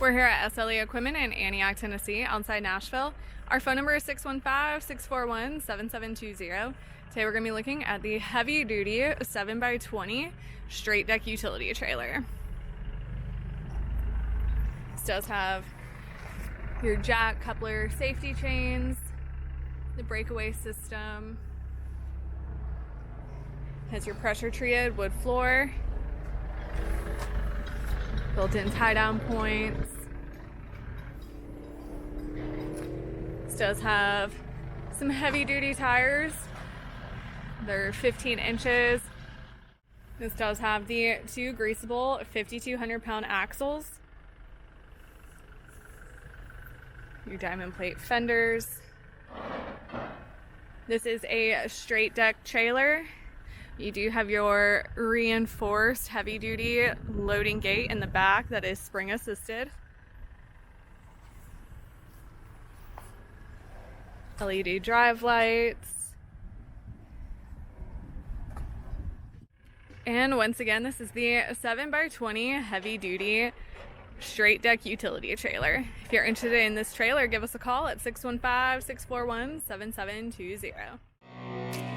We're here at SLE Equipment in Antioch, Tennessee, outside Nashville. Our phone number is 615-641-7720. Today we're going to be looking at the heavy-duty 7x20 straight deck utility trailer. This does have your jack, coupler, safety chains, the breakaway system, has your pressure treated wood floor, built-in tie-down points. This does have some heavy-duty tires. They're 15 inches. This does have the two Greaseable 5,200-pound axles. Your diamond plate fenders. This is a straight deck trailer. You do have your reinforced heavy-duty loading gate in the back that is spring assisted. LED drive lights. And once again, this is the 7x20 heavy-duty straight deck utility trailer. If you're interested in this trailer, give us a call at 615-641-7720.